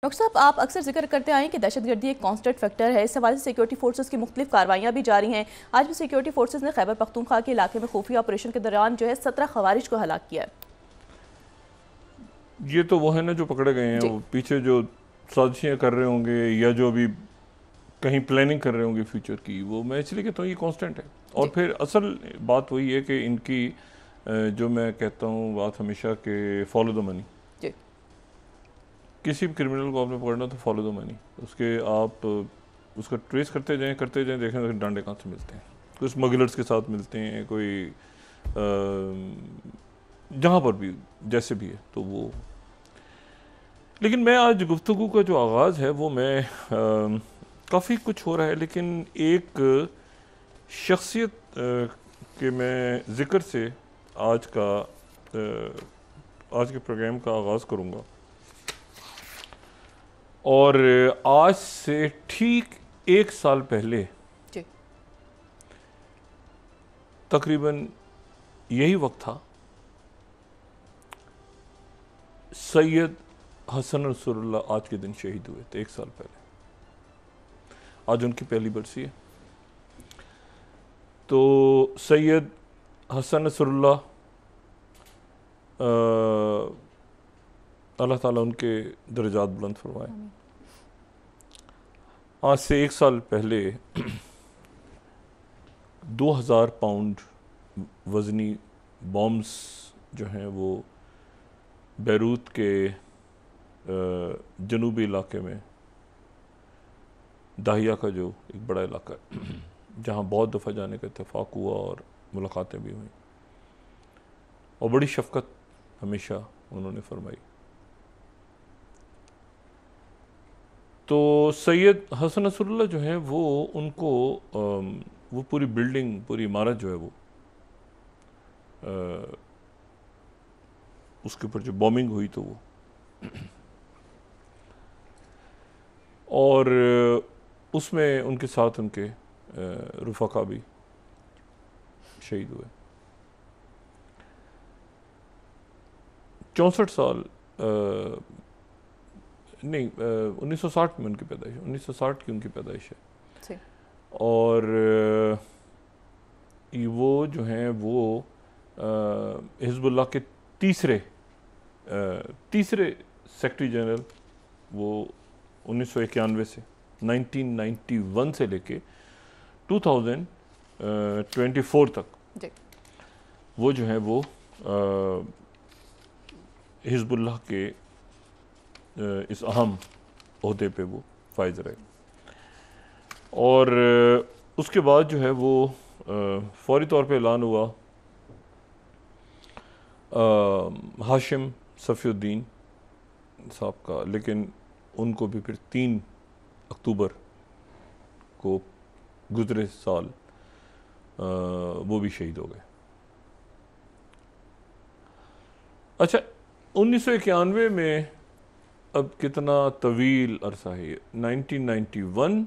Doctor साहब, आप अक्सर जिक्र करते आए कि दहशतगर्दी एक कांस्टेंट फैक्टर है। इस हवाले से सिक्योरिटी फोर्सेस की मुख्तलिफ कार्रवाइयाँ भी जारी हैं। आज भी सिक्योरिटी फोर्सेस ने खैबर पख्तूनख्वा के इलाके में खुफिया ऑपरेशन के दौरान 17 खवारिज को हलाक किया है। ये तो वो है ना जो पकड़े गए हैं, जी वो पीछे जो साजिशें कर रहे होंगे या जो भी कहीं प्लानिंग कर रहे होंगे फ्यूचर की, वो मैं इसलिए कहता हूँ ये कांस्टेंट है। और जी फिर असल बात वही है कि इनकी जो मैं कहता हूँ बात हमेशा कि फॉलो द मनी। जी किसी भी क्रिमिनल को आपने पकड़ना तो फॉलो द मनी, उसके आप उसका ट्रेस करते जाएं देखें तो डांडे कहाँ से मिलते हैं। कोई स्मगलर्स के साथ मिलते हैं, कोई जहाँ पर भी जैसे भी है तो वो। लेकिन मैं आज गुफ्तगू का जो आगाज़ है वो मैं काफ़ी कुछ हो रहा है, लेकिन एक शख्सियत के मैं ज़िक्र से आज के प्रोग्राम का आगाज़ करूँगा। और आज से ठीक 1 साल पहले जी तकरीबन यही वक्त था, सैयद हसन नसरुल्लाह आज के दिन शहीद हुए थे 1 साल पहले। आज उनकी पहली बरसी है। तो सैयद हसन नसरुल्लाह, अल्लाह ताला उनके दर्जात बुलंद फरमाए। आज से 1 साल पहले 2000 पाउंड वज़नी बॉम्ब्स जो हैं वो बैरूत के जनूबी इलाके में, दाहिया का जो एक बड़ा इलाका है जहाँ बहुत दफ़ा जाने का इत्तेफाक हुआ और मुलाकातें भी हुई, और बड़ी शफ़क़त हमेशा उन्होंने फरमाई। तो सैयद हसन नसरुल्लाह जो हैं वो उनको वो पूरी बिल्डिंग, पूरी इमारत जो है वो उसके ऊपर जो बॉम्बिंग हुई तो वो और उसमें उनके साथ उनके रुफ़क़ा भी शहीद हुए। 64 साल नहीं, 1960 में उनकी पैदाइश है, 1960 की उनकी पैदाइश है। जी और वो जो हैं वो हिज़्बुल्लाह के तीसरे सेक्रेटरी जनरल, वो 1991 से 1991 से लेके 2024 तक जी वो जो है वो हिज़्बुल्लाह के इस अहम ओहदे पे वो फाइज रहे। और उसके बाद जो है वो फौरी तौर पे ऐलान हुआ हाशिम सफ़ीउद्दीन साहब का, लेकिन उनको भी फिर 3 अक्टूबर को गुज़रे साल वो भी शहीद हो गए। अच्छा, 1991 में अब कितना तवील अरसा है, 1991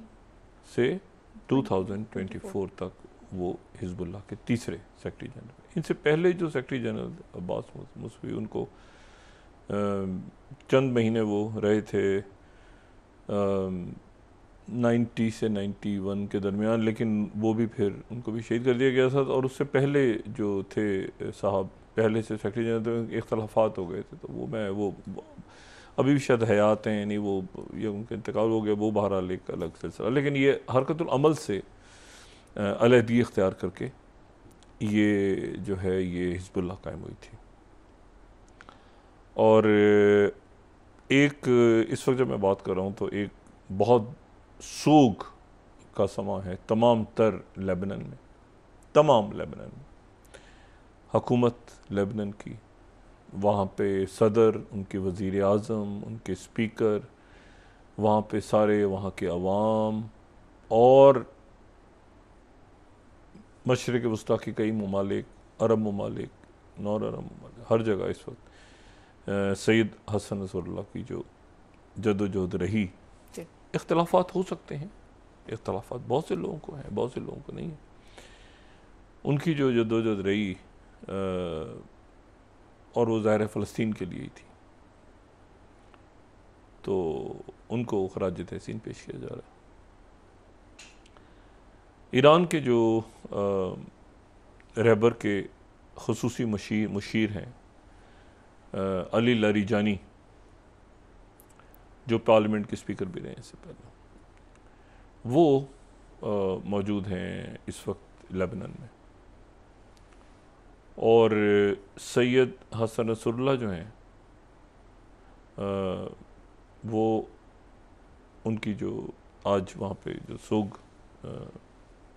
से 2024 तक वो हिज़्बुल्लाह के तीसरे सेक्रेटरी जनरल। इनसे पहले जो सेक्रेटरी जनरल अब्बास मुसवी, उनको चंद महीने वो रहे थे 90 से 91 के दरमियान, लेकिन वो भी फिर उनको भी शहीद कर दिया गया था। और उससे पहले जो थे साहब, पहले से सेक्रेटरी जनरल, तो इख्तलाफात हो गए थे, तो वो अभी भी शायद हयात हैं, नहीं वो ये उनका इंतकाल हो गया, वो बहरहाल एक अलग सिलसिला। लेकिन ये हरकतुल अमल से अलहदगी इख्तियार करके ये जो है ये हिज़्बुल्लाह कायम हुई थी। और एक इस वक्त जब मैं बात कर रहा हूँ तो एक बहुत सोग का समा है तमाम तर लेबनान में, तमाम लेबनान में। हुकूमत लेबनान की, वहाँ पे सदर, उनके वज़ीर आज़म, उनके स्पीकर, वहाँ पे सारे वहाँ के अवाम और मशरिक़ वस्ता की कई ममालिक, अरब ममालिक, नॉन अरब ममालिक, हर जगह इस वक्त सैयद हसन नसरुल्लाह की जो जदोजहद रही। इख्तलाफात हो सकते हैं, इख्तलाफात बहुत से लोगों को हैं, बहुत से लोगों को नहीं है। उनकी जो जदोजहद रही और वो ज़ाहिर फ़लस्तीन के लिए ही थी। तो उनको खराज तहसीन पेश किया जा रहा है। ईरान के जो रहबर के खुसूसी मुशीर हैं अली लारीजानी, जो पार्लियामेंट के स्पीकर भी रहे इससे पहले, वो मौजूद हैं इस वक्त लेबनान में। और सैयद हसन नसरुल्लाह जो हैं वो उनकी जो आज वहाँ पे जो सोग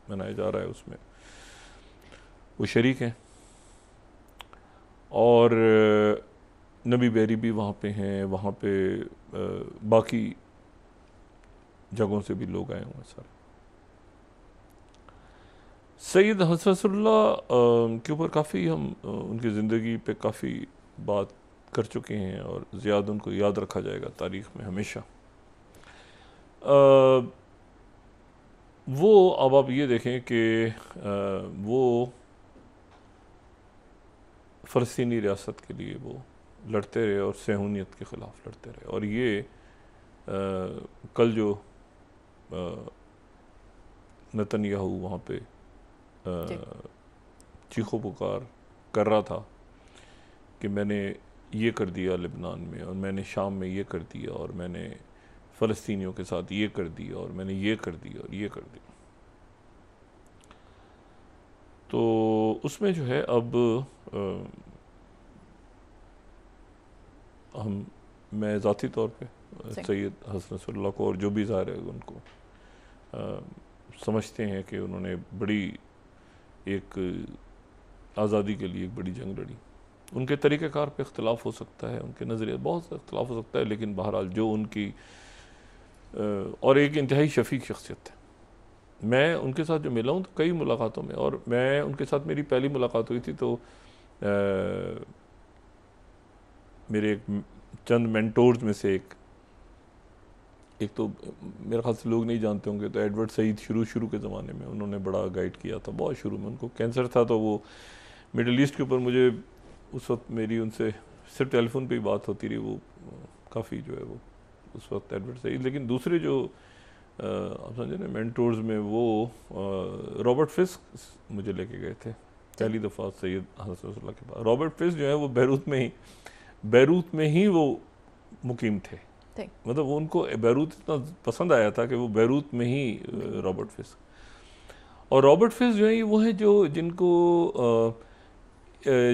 मनाया जा रहा है उसमें वो शरीक हैं। और नबी बेरी भी वहाँ पे हैं, वहाँ पे बाकी जगहों से भी लोग आए हुए हैं सारे। सैयद हसन नसरुल्लाह के ऊपर काफ़ी हम उनकी ज़िंदगी पे काफ़ी बात कर चुके हैं और ज़्यादा उनको याद रखा जाएगा तारीख़ में हमेशा। वो अब आप ये देखें कि वो फ़लस्तीनी रियासत के लिए वो लड़ते रहे और सहूनियत के ख़िलाफ़ लड़ते रहे। और ये कल जो नेतन्याहू वहाँ पे चीखो पुकार कर रहा था कि मैंने ये कर दिया लेबनान में, और मैंने शाम में ये कर दिया, और मैंने फ़लस्तीनियों के साथ ये कर दिया, और मैंने ये कर दिया और ये कर दिया, तो उसमें जो है अब मैं ज़ाती तौर पे सैयद हसन नसरुल्लाह को और जो भी ज़ाहिर है उनको समझते हैं कि उन्होंने बड़ी एक आज़ादी के लिए एक बड़ी जंग लड़ी। उनके तरीक़ेकार पे इख्तिलाफ़ हो सकता है, उनके नज़रिए बहुत सा इख्तिलाफ़ हो सकता है, लेकिन बहरहाल जो उनकी और एक इंतहाई शफ़ीक शख्सियत है। मैं उनके साथ जो मिला हूँ तो कई मुलाकातों में, और मैं उनके साथ मेरी पहली मुलाकात हुई थी तो मेरे एक चंद मेंटोर्स में से एक तो मेरे ख्याल से लोग नहीं जानते होंगे, तो एडवर्ड सईद शुरू के ज़माने में उन्होंने बड़ा गाइड किया था, बहुत शुरू में। उनको कैंसर था तो वो मिडल ईस्ट के ऊपर, मुझे उस वक्त मेरी उनसे सिर्फ टेलीफोन पे ही बात होती रही, वो काफ़ी जो है वो उस वक्त एडवर्ड सईद। लेकिन दूसरे जो आप समझे ना मेंटोर्स में, वो रॉबर्ट फिस्क मुझे लेके गए थे पहली दफ़ा सैयद हसन नसरुल्लाह के पास। रॉबर्ट फिस्क जो है वो बैरूत में ही वो मुकीम थे, मतलब वो उनको बैरूत इतना पसंद आया था कि वो बैरूत में ही रॉबर्ट फिस्क। और रॉबर्ट फिस्क जो है वो है जो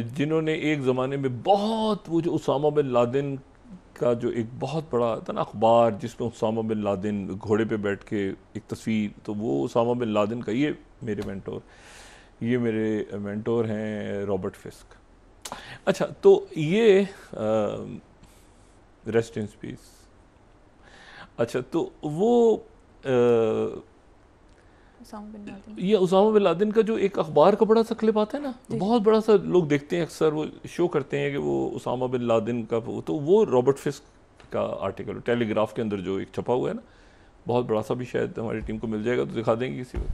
जिन्होंने एक ज़माने में बहुत, वो जो उसामा बिन लादेन का जो एक बहुत बड़ा था ना अखबार जिसमें उसामा बिन लादेन घोड़े पे बैठ के एक तस्वीर, तो वो उसामा बिन लादेन का ये मेरे मेंटोर हैं रॉबर्ट फिस्क। अच्छा, तो ये रेस्ट इन पीस। अच्छा, तो वो ये उसामा बिन लादेन का जो एक अखबार का बड़ा सा क्लिप आता है ना, बहुत बड़ा सा, लोग देखते हैं अक्सर, वो शो करते हैं कि वो उसामा बिन लादेन का, तो वो रॉबर्ट फिस्क का आर्टिकल टेलीग्राफ के अंदर जो एक छपा हुआ है ना, बहुत बड़ा सा, भी शायद हमारी टीम को मिल जाएगा तो दिखा देंगे किसी को।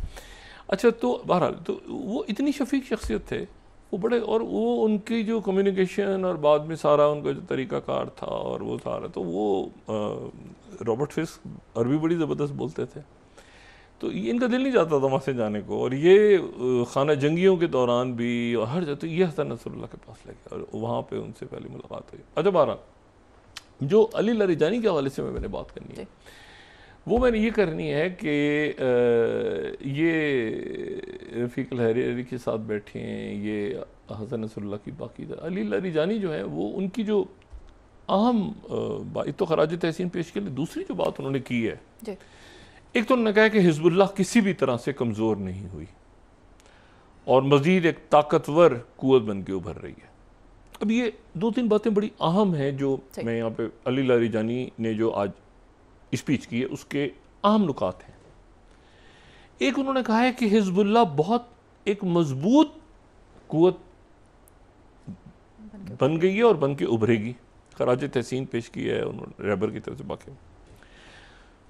अच्छा, तो बहरहाल तो वो इतनी शफीक शख्सियत थे वो बड़े, और वो उनकी जो कम्युनिकेशन और बाद में सारा उनका जो तरीक़ाकार था और वो सारा, तो वो रॉबर्ट फिस्क अरबी बड़ी ज़बरदस्त बोलते थे, तो ये इनका दिल नहीं चाहता था वहाँ से जाने को। और ये खाना जंगियों के दौरान भी और हर जगह, तो ये हसन नसरुल्लाह के पास लगे और वहाँ पे उनसे पहली मुलाकात हुई। अच्छा, बहरहाल जो अली लारीजानी के हवाले से मैंने बात करनी है, वो मैंने ये करनी है कि ये रफ़ीक अलहरी के साथ बैठे हैं, ये हसन नसरुल्लाह की बाकी अली लारीजानी जो है वो उनकी जो अहम बात तो खराज तहसीन पेश के लिए, दूसरी जो बात उन्होंने की है, एक तो उन्होंने कहा कि हिज़्बुल्लाह किसी भी तरह से कमज़ोर नहीं हुई और मज़ीद एक ताकतवर कुव्वत बन के उभर रही है। अब ये दो तीन बातें बड़ी अहम हैं जो मैं यहाँ पे अली लारीजानी ने जो आज स्पीच की है उसके अहम नुकात हैं। एक उन्होंने कहा है कि हिज़्बुल्लाह बहुत एक मजबूत कुव्वत बन गई है और बन के उभरेगी, खराज तहसीन पेश की है उन्होंने रहबर की तरफ से। बाकी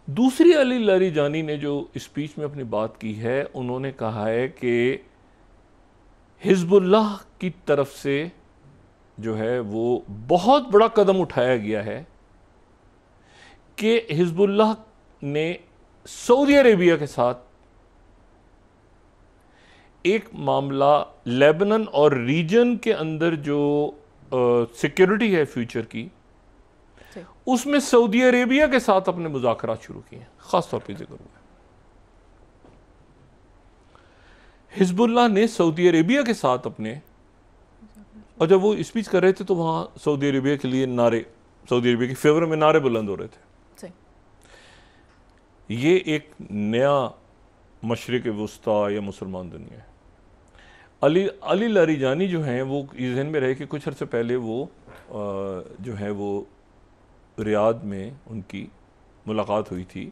दूसरी अली लारीजानी ने जो स्पीच में अपनी बात की है, उन्होंने कहा है कि हिज़्बुल्लाह की तरफ से जो है वो बहुत बड़ा कदम उठाया गया है कि हिजबुल्लाह ने सऊदी अरेबिया के साथ एक मामला लेबनान और रीजन के अंदर जो सिक्योरिटी है फ्यूचर की, उसमें सऊदी अरेबिया के साथ अपने मुज़ाकरात शुरू किए हैं। खास तौर पे जिक्र हुआ हिजबुल्लाह ने सऊदी अरेबिया के साथ अपने, और जब वो स्पीच कर रहे थे तो वहाँ सऊदी अरेबिया के लिए नारे, सऊदी अरेबिया के फेवर में नारे बुलंद हो रहे थे। ये एक नया मशरिक़ वुस्ता या मुसलमान दुनिया है। अली लारीजानी जो हैं वो जहन में रहे कि कुछ अर्से पहले वो जो है वो रियाद में उनकी मुलाकात हुई थी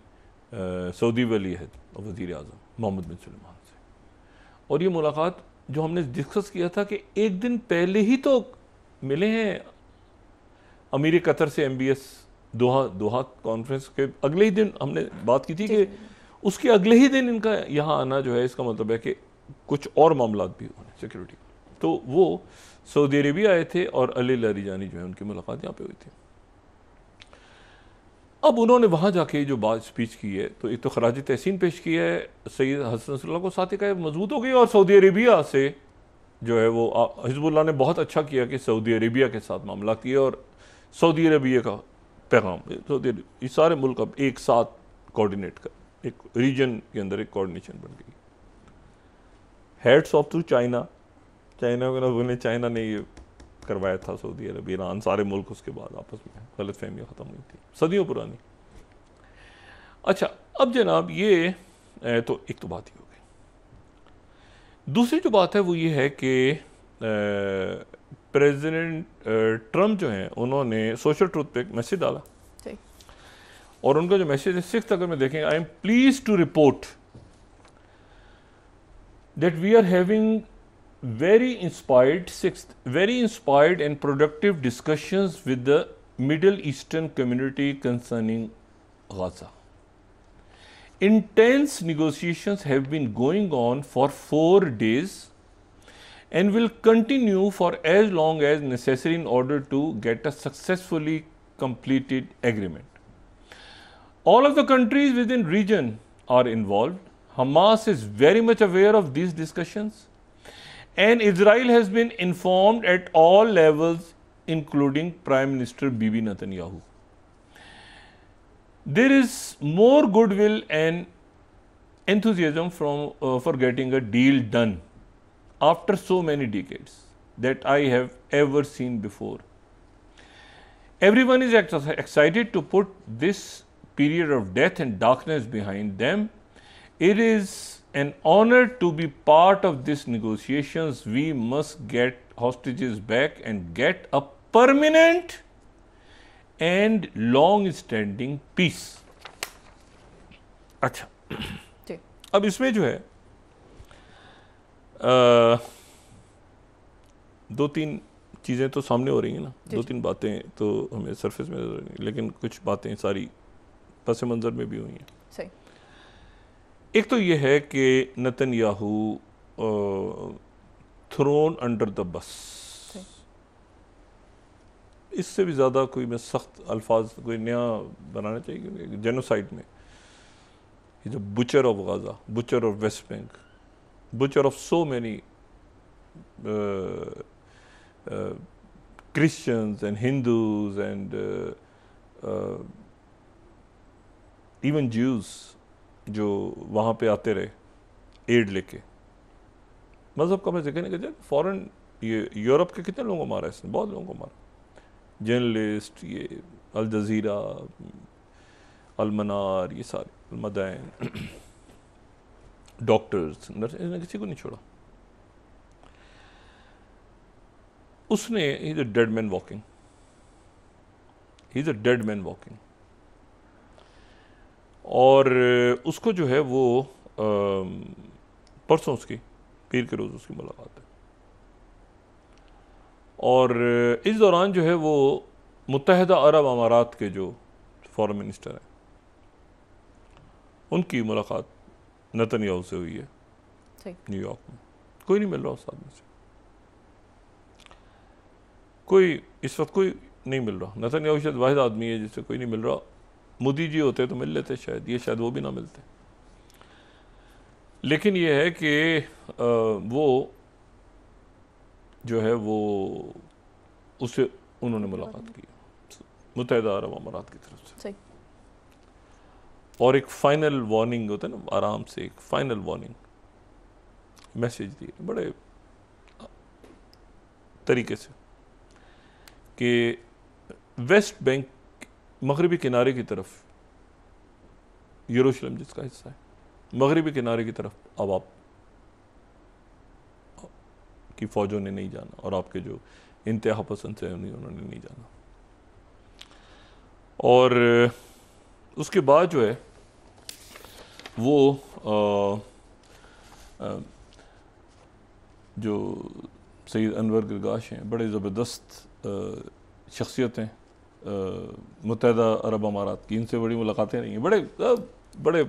सऊदी वली अहद और वज़ीर आज़म मोहम्मद बिन सलमान से, और ये मुलाकात जो हमने डिस्कस किया था कि एक दिन पहले ही तो मिले हैं अमीर कतर से MBS दोहा कॉन्फ्रेंस के अगले ही दिन हमने बात की थी कि उसके अगले ही दिन इनका यहाँ आना जो है, इसका मतलब है कि कुछ और मामला भी होने सिक्योरिटी। तो वो सऊदी अरेबिया आए थे और अली लारीजानी जो है उनकी मुलाकात यहाँ पे हुई थी। अब उन्होंने वहाँ जाके जो बात स्पीच की है, तो एक तो खराज तहसीन पेश किया है सैयद हसन नसरुल्लाह को, साथ ही का मजबूत हो गई, और सऊदी अरेबिया से जो है वो हिजबुल्लाह ने बहुत अच्छा किया कि सऊदी अरेबिया के साथ मामला किया, और सऊदी अरेबिया का पैगाम ये सारे मुल्क अब एक साथ कोऑर्डिनेट कर, एक रीजन के अंदर एक कोऑर्डिनेशन बन गई। हेड्स ऑफ टू चाइना को चाइना ने ये करवाया था सऊदी अरब, ईरान, सारे मुल्क उसके बाद आपस में गलत फहमियाँ ख़त्म हुई थी सदियों पुरानी। अच्छा, अब जनाब ये तो एक तो बात ही हो गई। दूसरी जो बात है वो ये है कि प्रेसिडेंट ट्रम्प जो हैं उन्होंने सोशल ट्रुथ पे एक मैसेज डाला, और उनका जो मैसेज है 6 अगर में देखेंगे, I am please to report that we are having very inspired and productive discussions with the Middle Eastern community concerning Gaza. Intense negotiations have been going on for 4 days and will continue for as long as necessary in order to get a successfully completed agreement. All of the countries within region are involved. Hamas is very much aware of these discussions, and Israel has been informed at all levels, including Prime Minister Bibi Netanyahu. There is more goodwill and enthusiasm for getting a deal done after so many decades that I have ever seen before. Everyone is excited to put this period of death and darkness behind them. It is an honor to be part of these negotiations. We must get hostages back and get a permanent and long-standing peace. अच्छा, अब इसमें जो है 2-3 चीज़ें तो सामने हो रही हैं ना, 2-3 बातें तो हमें सरफेस में नजर नहीं, लेकिन कुछ बातें सारी पस मंज़र में भी हुई हैं। सही। एक तो ये है कि Netanyahu throne under the bus, इससे भी ज़्यादा कोई मैं सख्त अल्फाज कोई नया बनाना चाहिए, क्योंकि जेनोसाइड में is a butcher of Gaza, butcher of West Bank, butcher of so many Christians and Hindus and even Jews जो वहाँ पे आते रहे एड लेके। मज़हब का मैं जिक्र नहीं करता, फॉरेन ये यूरोप के कितने लोगों को मारा इसने, बहुत लोगों को मारा, जर्नलिस्ट, ये अल जज़ीरा, अलमनार, ये सारे अलमदैन, डॉक्टर्स, नर्स, इसने किसी को नहीं छोड़ा। उसने he is a dead man walking, he is a dead man walking. और उसको जो है वो परसों उसकी पीर के रोज़ उसकी मुलाकात है, और इस दौरान जो है वो मुत्तहिदा अरब अमारात के जो फॉरेन मिनिस्टर हैं उनकी मुलाकात नेतन्याहू से हुई है न्यूयॉर्क में। कोई नहीं मिल रहा उस आदमी से, कोई इस वक्त कोई नहीं मिल रहा। नेतन्याहू शायद वाहिद आदमी है जिससे कोई नहीं मिल रहा। मोदी जी होते तो मिल लेते शायद, ये शायद वो भी ना मिलते। लेकिन ये है कि वो जो है वो उससे उन्होंने मुलाकात की मुत्तहिदा अरब अमारात की तरफ से। सही। और एक फाइनल वार्निंग होता है ना, आराम से एक फाइनल वार्निंग मैसेज दिए बड़े तरीके से कि वेस्ट बैंक मगरबी किनारे की तरफ, यरूशलेम जिसका हिस्सा है, मगरबी किनारे की तरफ अब आप की फौजों ने नहीं जाना, और आपके जो इंतहा पसंद से उन्होंने नहीं जाना। और उसके बाद जो है वो जो सैयद अनवर गिरगाश हैं, बड़े ज़बरदस्त शख्सियत हैं मुत्तहिदा अरब अमारात की, इनसे बड़ी मुलाकातें नहीं हैं, बड़े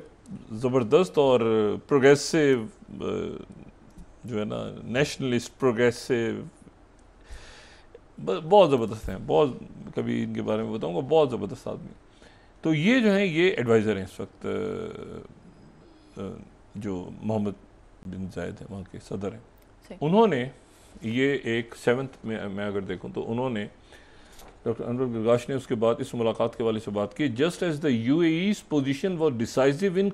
ज़बरदस्त और प्रोग्रेसिव जो है ना, नेशनलिस्ट प्रोग्रेसिव, बहुत ज़बरदस्त हैं, बहुत, कभी इनके बारे में बताऊंगा, बहुत ज़बरदस्त आदमी। तो ये जो हैं ये एडवाइज़र हैं इस वक्त, जो मोहम्मद बिन जायद हैं वहाँ के सदर हैं। उन्होंने ये एक 7th में मैं अगर देखूं तो उन्होंने, डॉक्टर अनवर गिरगाश ने उसके बाद इस मुलाकात के वाले से बात की, just as the UAE's position was decisive in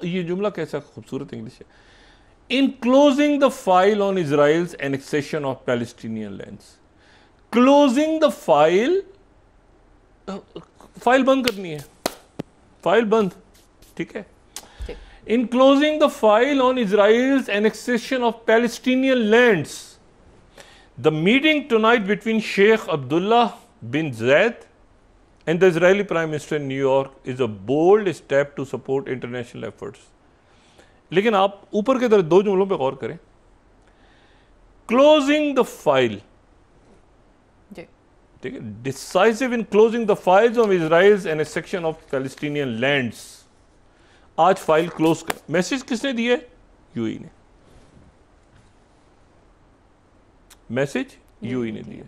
ये जुमला कैसा खूबसूरत इंग्लिश है, in closing the file on Israel's annexation of Palestinian lands. Closing the file, file बंद करनी है, फाइल बंद, ठीक है। In closing the file on Israel's annexation of Palestinian lands, the meeting tonight between Sheikh Abdullah bin Zayed and the Israeli Prime Minister in New York is a bold step to support international efforts. लेकिन आप ऊपर के तरफ दो जुमलों पे गौर करें, closing the file, ठीक है, decisive in closing the files on Israel's annexation of Palestinian lands. आज फाइल क्लोज कर, मैसेज किसने दिया है? यूएई ने, मैसेज यूएई ने दिया।